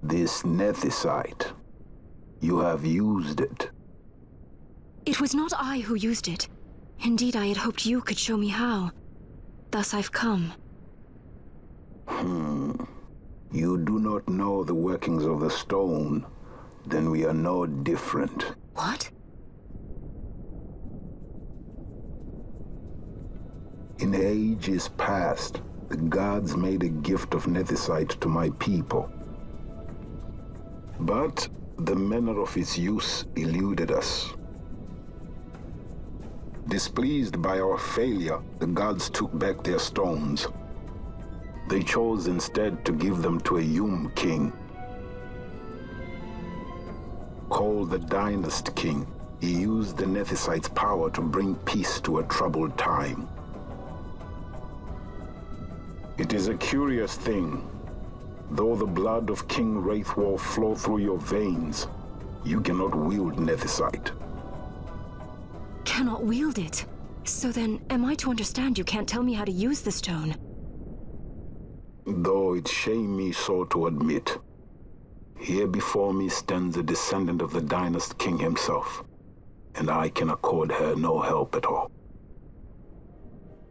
This nethicite. You have used it. It was not I who used it. Indeed, I had hoped you could show me how. Thus I've come. You do not know the workings of the stone. Then we are no different. What? In ages past, the gods made a gift of nethicite to my people. But the manner of its use eluded us. Displeased by our failure, the gods took back their stones. They chose instead to give them to a Yum king. Called the Dynast King, he used the nethicite's power to bring peace to a troubled time. It is a curious thing. Though the blood of King Wraithwolf flow through your veins, you cannot wield nethicite. Cannot wield it? So then, am I to understand you can't tell me how to use the stone? Though it shame me so to admit, here before me stands a descendant of the Dynast King himself, and I can accord her no help at all.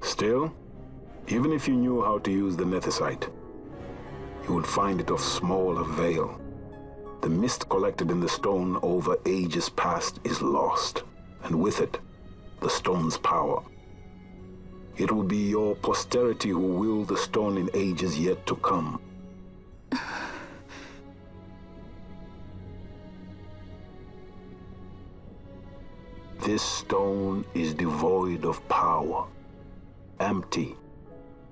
Still, even if you knew how to use the nethicite, you would find it of small avail. The mist collected in the stone over ages past is lost, and with it, the stone's power. It will be your posterity who wield the stone in ages yet to come. This stone is devoid of power, empty,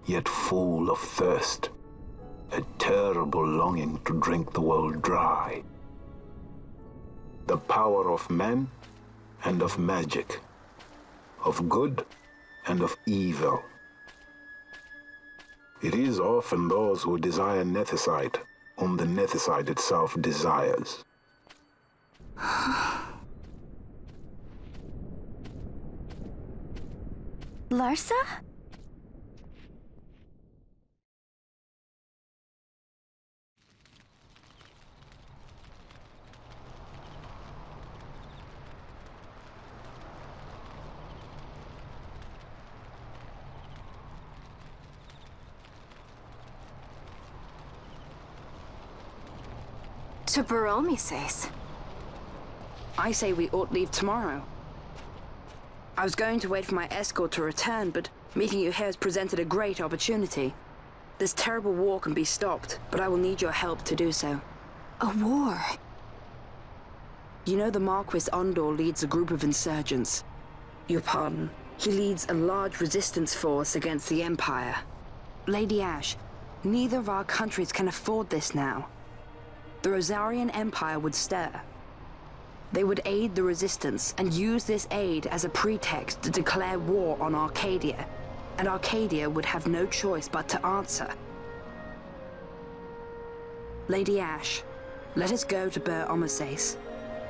yet full of thirst, a terrible longing to drink the world dry. The power of men and of magic, of good and of evil. It is often those who desire nethicite whom the nethicite itself desires. Larsa? To Baromi says. I say we ought leave tomorrow. I was going to wait for my escort to return, but meeting you here has presented a great opportunity. This terrible war can be stopped, but I will need your help to do so. A war? You know the Marquis Ondor leads a group of insurgents. Your pardon. He leads a large resistance force against the Empire. Lady Ash, neither of our countries can afford this now. The Rosarian Empire would stir. They would aid the resistance and use this aid as a pretext to declare war on Arcadia, and Arcadia would have no choice but to answer. Lady Ash, let us go to Bur Omasace.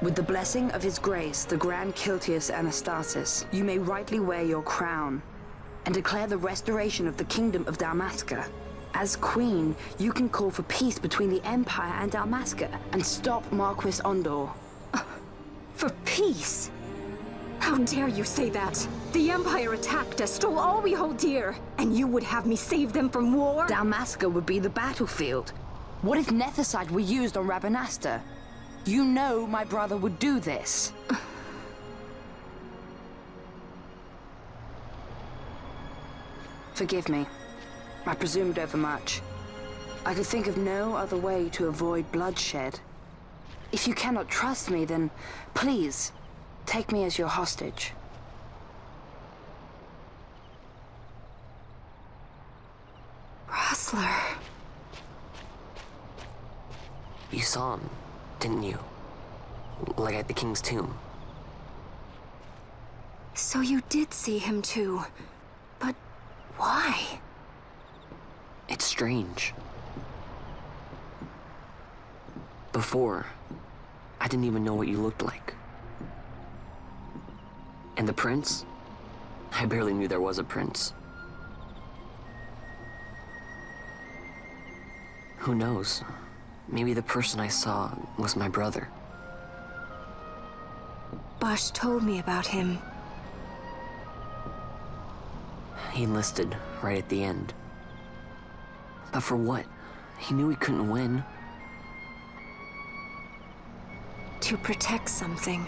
With the blessing of His Grace, the Grand Kiltius Anastasis, you may rightly wear your crown and declare the restoration of the Kingdom of Dalmasca. As Queen, you can call for peace between the Empire and Dalmasca and stop Marquis Ondor. For peace? How dare you say that? The Empire attacked us, stole all we hold dear, and you would have me save them from war? Dalmasca would be the battlefield. What if nethicite were used on Rabanasta? You know my brother would do this. Forgive me. I presumed overmuch. I could think of no other way to avoid bloodshed. If you cannot trust me, then please, take me as your hostage. Rustler. You saw him, didn't you? Like at the King's tomb. So you did see him too. But why? It's strange. Before, I didn't even know what you looked like. And the prince? I barely knew there was a prince. Who knows? maybe the person I saw was my brother. Bosch told me about him. He enlisted right at the end. But for what? He knew he couldn't win. To protect something.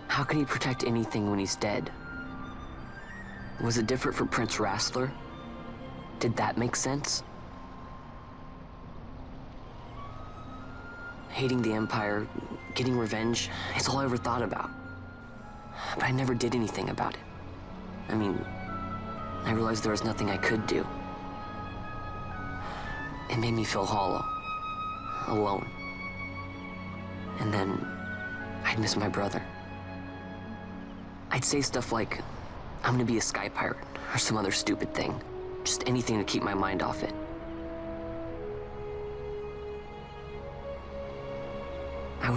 How can he protect anything when he's dead? Was it different for Prince Rastler? Did that make sense? Hating the Empire, getting revenge, it's all I ever thought about. But I never did anything about it. I mean, I realized there was nothing I could do. It made me feel hollow, alone. And then I'd miss my brother. I'd say stuff like, I'm gonna be a sky pirate, or some other stupid thing. Just anything to keep my mind off it. I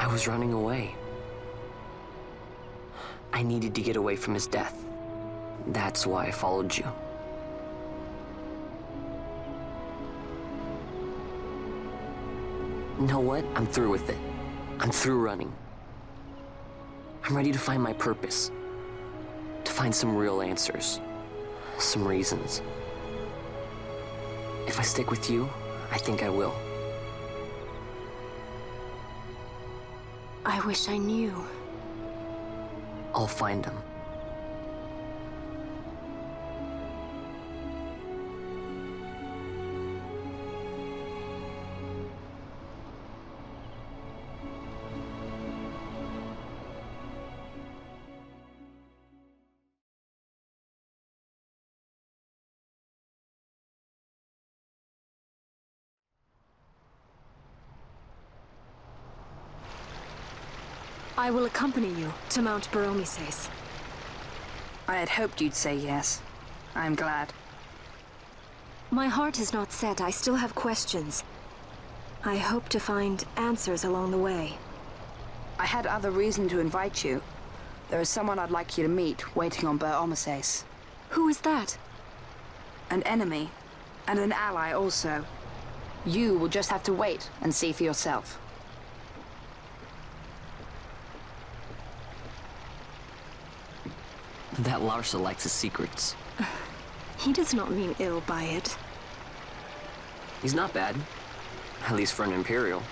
was running away. I needed to get away from his death. That's why I followed you. You know what? I'm through with it. I'm through running. I'm ready to find my purpose. To find some real answers. Some reasons. If I stick with you, I think I will. I wish I knew. I'll find them. I will accompany you to Mount Baromises. I had hoped you'd say yes. I'm glad. My heart is not set. I still have questions. I hope to find answers along the way. I had other reason to invite you. There is someone I'd like you to meet waiting on Baromises. Who is that? An enemy, and an ally also. You will just have to wait and see for yourself. That Larsa likes his secrets. He does not mean ill by it. He's not bad. At least for an Imperial.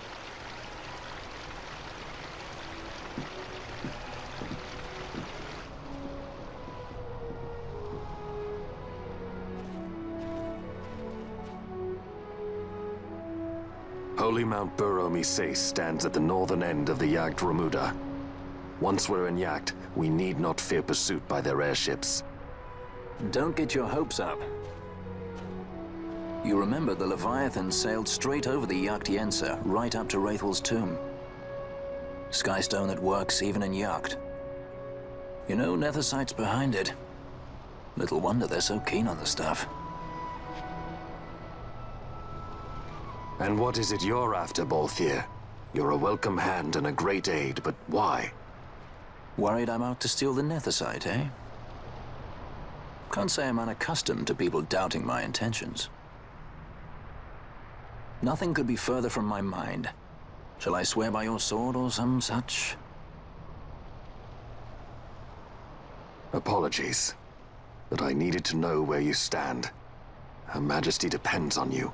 Holy Mount Baromises stands at the northern end of the Jagd Remuda. Once we're in Jagd, we need not fear pursuit by their airships. Don't get your hopes up. You remember the Leviathan sailed straight over the Jagd right up to Wraithel's tomb. Skystone that works even in Jagd. You know, Nethersight's behind it. Little wonder they're so keen on the stuff. And what is it you're after, Balthier? You're a welcome hand and a great aid, but why? Worried I'm out to steal the Nethersight, eh? Can't say I'm unaccustomed to people doubting my intentions. Nothing could be further from my mind. Shall I swear by your sword or some such? Apologies, but I needed to know where you stand. Her Majesty depends on you,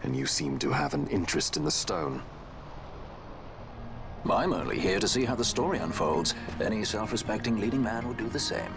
and you seem to have an interest in the stone. I'm only here to see how the story unfolds. Any self-respecting leading man would do the same.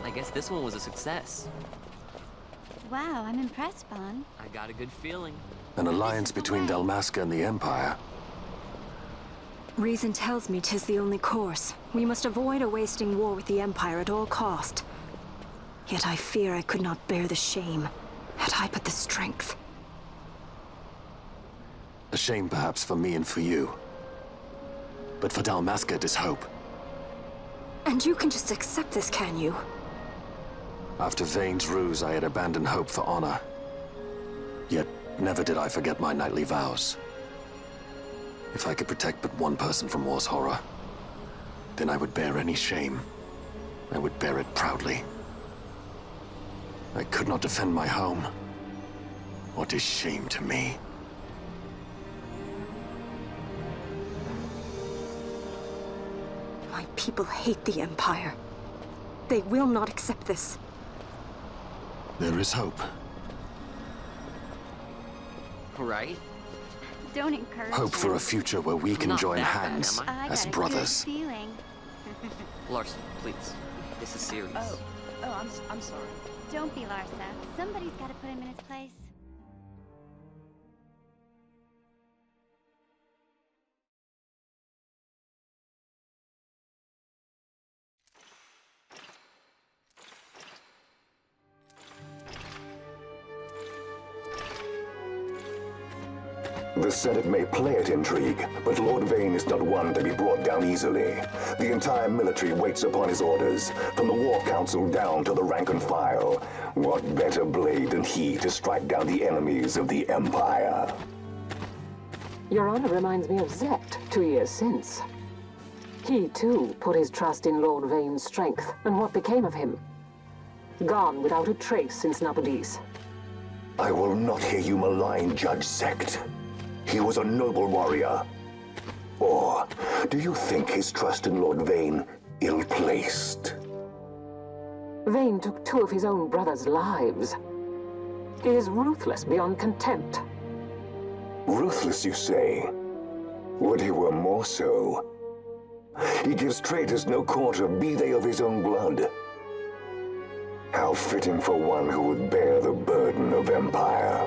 I guess this one was a success. Wow, I'm impressed, Ballin. I got a good feeling. An alliance between Dalmasca and the Empire. Reason tells me 'tis the only course. We must avoid a wasting war with the Empire at all cost. Yet I fear I could not bear the shame, had I but the strength. A shame perhaps for me and for you. But for Dalmasca it is hope. And you can just accept this, can you? After Vane's ruse, I had abandoned hope for honor. Yet, never did I forget my knightly vows. If I could protect but one person from war's horror, then I would bear any shame. I would bear it proudly. I could not defend my home. What is shame to me? My people hate the Empire. They will not accept this. There is hope. Right? Don't encourage Hope for him. a future where we can Not join that bad, hands am I? as got a brothers. Good feeling. Larson, please. This is serious. I'm sorry. Don't be Larsa. Somebody's got to put him in his place. The Senate may play at intrigue, but Lord Vane is not one to be brought down easily. The entire military waits upon his orders, from the War Council down to the rank and file. What better blade than he to strike down the enemies of the Empire? Your Honor reminds me of Zect 2 years since. He, too, put his trust in Lord Vane's strength, and what became of him? Gone without a trace since Napodis. I will not hear you malign Judge Zect. He was a noble warrior. Or do you think his trust in Lord Vane ill-placed? Vane took 2 of his own brothers' lives. He is ruthless beyond contempt. Ruthless, you say? Would he were more so. He gives traitors no quarter, be they of his own blood. How fitting for one who would bear the burden of empire.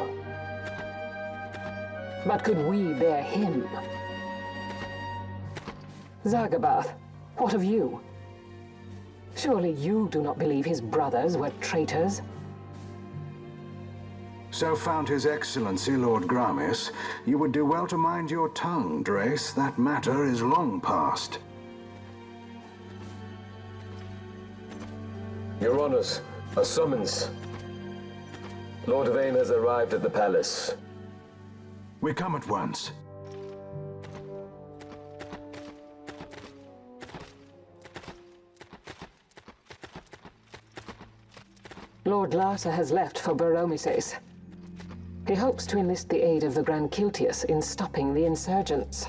But could we bear him? Zagabath, what of you? Surely you do not believe his brothers were traitors? So found His Excellency Lord Gramis, you would do well to mind your tongue, Drace. That matter is long past. Your Honors, a summons. Lord Vane has arrived at the palace. We come at once. Lord Larsa has left for Baromises. He hopes to enlist the aid of the Grand Kiltius in stopping the insurgents.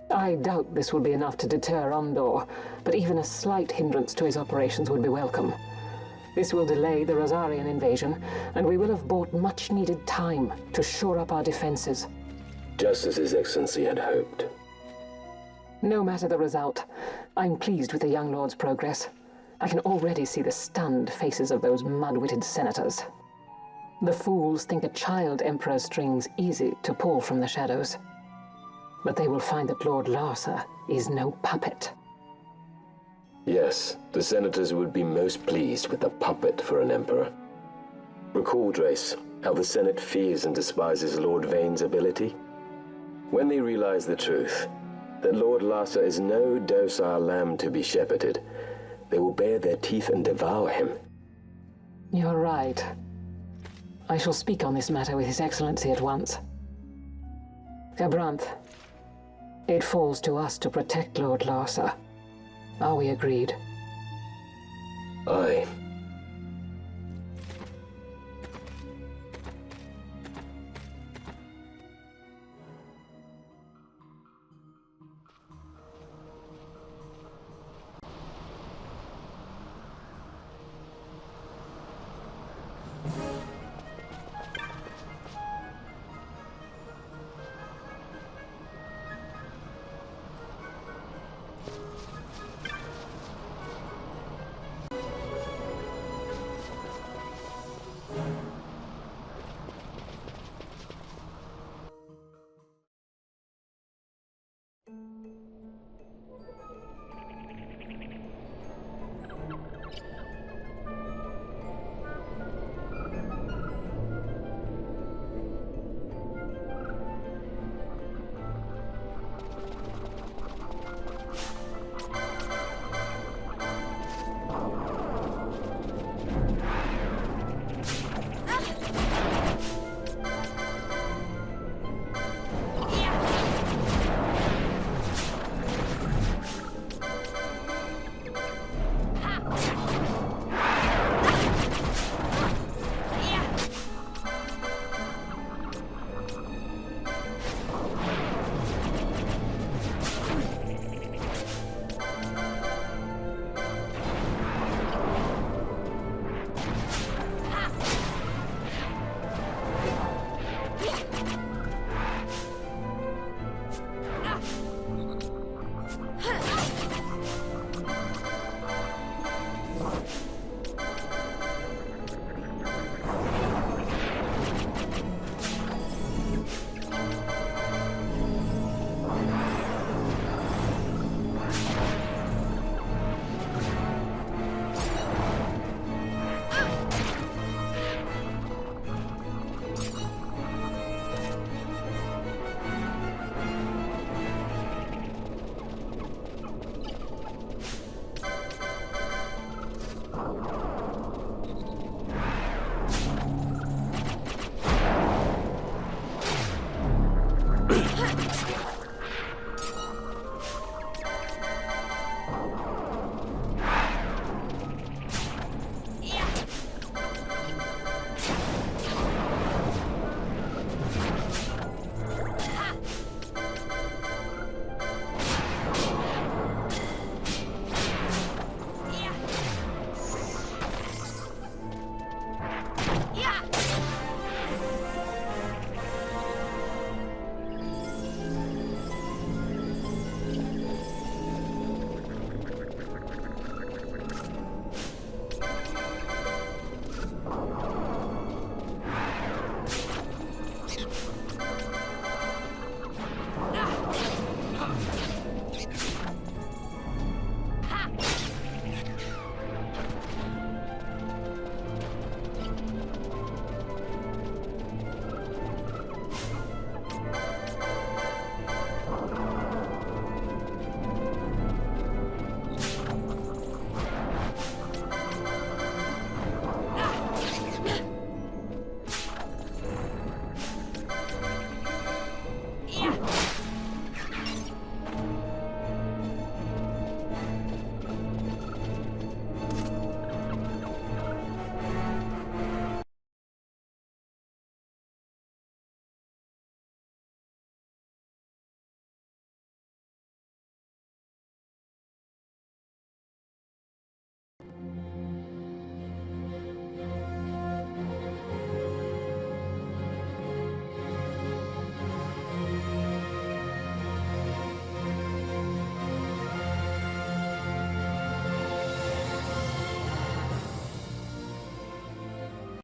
I doubt this will be enough to deter Ondor, but even a slight hindrance to his operations would be welcome. This will delay the Rosarian invasion, and we will have bought much-needed time to shore up our defenses. Just as His Excellency had hoped. No matter the result, I'm pleased with the young lord's progress. I can already see the stunned faces of those mud-witted senators. The fools think a child Emperor's strings easy to pull from the shadows. But they will find that Lord Larsa is no puppet. Yes, the senators would be most pleased with a puppet for an emperor. Recall, Drace, how the Senate fears and despises Lord Vane's ability? When they realize the truth, that Lord Larsa is no docile lamb to be shepherded, they will bare their teeth and devour him. You're right. I shall speak on this matter with His Excellency at once. Gabranth, it falls to us to protect Lord Larsa. Are we agreed? Aye.